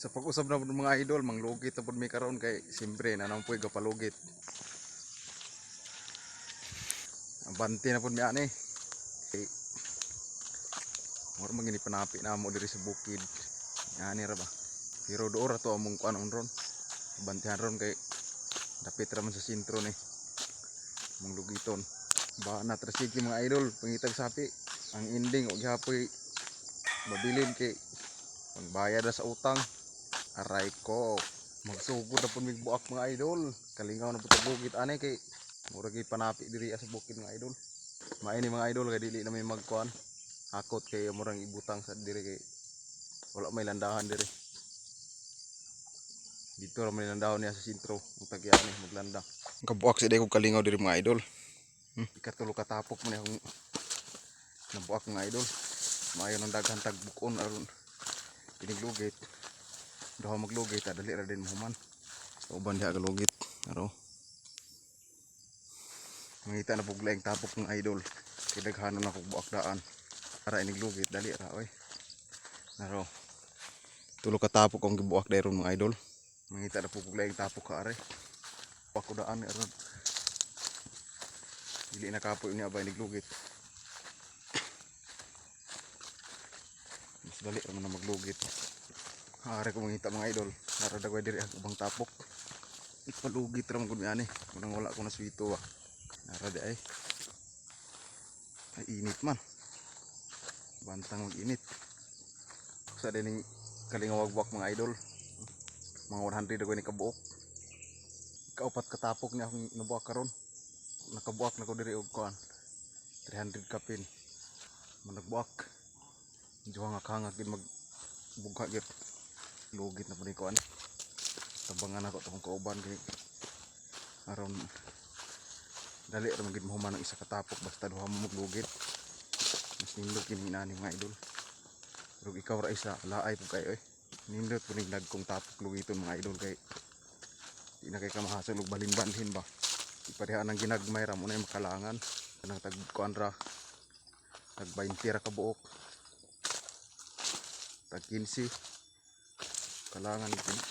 Sa pag-usap na po mga idol, manglugit na po may karon kay siyempre nanang po gapalugit. Bante na po mi ani. Kay mura magini panapi na mo diri sa bukid. Ani ra ba. Pero doora to among kuan ron. Bantehan ron kay dapit ra man sa sentro ni. Mong lugiton. Ba na trasiki mga idol, pangitag sapi. Ang ending og gihapoy mabilin kay pangbayad sa utang. Aray ko. Magsugod na po mig buak mga idol. Kalingaw na po sa bukid ani kay mura gyud panapi diri sa bukid mga idol. Maini mga idol kay dili na may magkuan. Hakot kay murang ibutang sa diri kay wala may landahan diri. Dito ra may landahan niya sa sentro, ug tagya ni maglanda. Kabuak si day kog kalingaw diri mga idol. Ikatulo katapok man akong nabuak mga idol. Maayo nang daghan tag bukon aron piniglugit. Daw maglugit dali ra din human. Uban diha galugit. Aro. Mangita na puglaing tapok ng idol. Kay daghanon na kog buak daan. Para iniglugit dali ra oy. Aro. Tulo ka tapok ang gibuak dayron mga idol. Mangita na puglaing tapok ka are. Buak ko daan aron. Dili na kapoy niya ba iniglugit. Mas dali ra man na maglugit. Are ko mangita mga idol. Nara dagway diri ang ubang tapok. Ipalugit ra man gud mi ani. Munang wala ko na swito ah. Nara di ay. Ay init man. Bantang mag-init. Sa dining kalingawag-wak mga idol. Mga 100 ako ni kabuok. Kaupat katapok niya akong nabuak karon. Nakabuak na ko diri og kuan. 300 kapin. Managbuak. Medyo hangak-hangak gid magbugha gid. Lugit na po ni kuan. Tabangan ako tong kauban kay aron dali ra magid mahuman ang isa katapok basta duha mo maglugit. Mas nindot kini nani mga idol. Pero ikaw ra isa laay po kayo eh. Nindot po ning dagkong tapok lugiton mga idol kay di na kay ka mahasol og balin-balhin ba. Ipareha nang ginagmay ra mo na makalangan. Kanang tag kuan ra. Tag 20 ra ka buok. Tag 15 kalangan kini.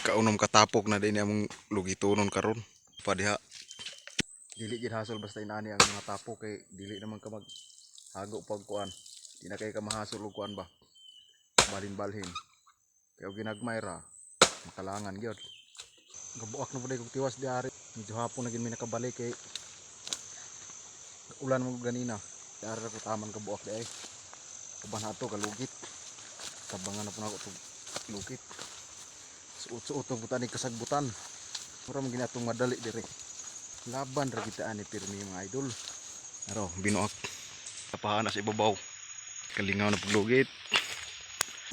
Kaunom katapok na din among lugitonon karon. Padiha dili gid hasol basta inani ang mga tapok kay dili naman ka maghago pag kuan. Di na kay ka mahasol og kuan ba. Balin-balhin. Kay og ginagmay ra makalangan gyud. Gabuak na pud kog tiwas diari. Medyo hapon na gid mi nakabalik kay ulan mo ganina. Diari ra ko taman kabuak di ay. Uban ato kalugit. Tabangan na pud ako tug lugit. Suot-suot na butan ni kasagbutan. Mura man ginatong madali dire. Laban ra kita ani pirmi mga idol. Aro binuak. Tapahan na sa ibabaw. Kalingaw na paglugit.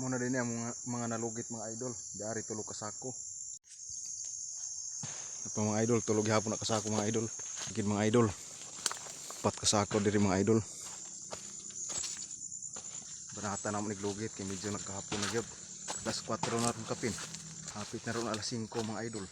Muna din ang mga nalugit mga idol. Diari tulo ka sako. Ito mga idol, tulog hapon na kasako mga idol. Gid mga idol. 4 kasako diri mga idol. Banata na mo niglugit kay medyo nagkahapon na gyud. Alas 4 na ron kapin. Hapit na ron alas 5 mga idol.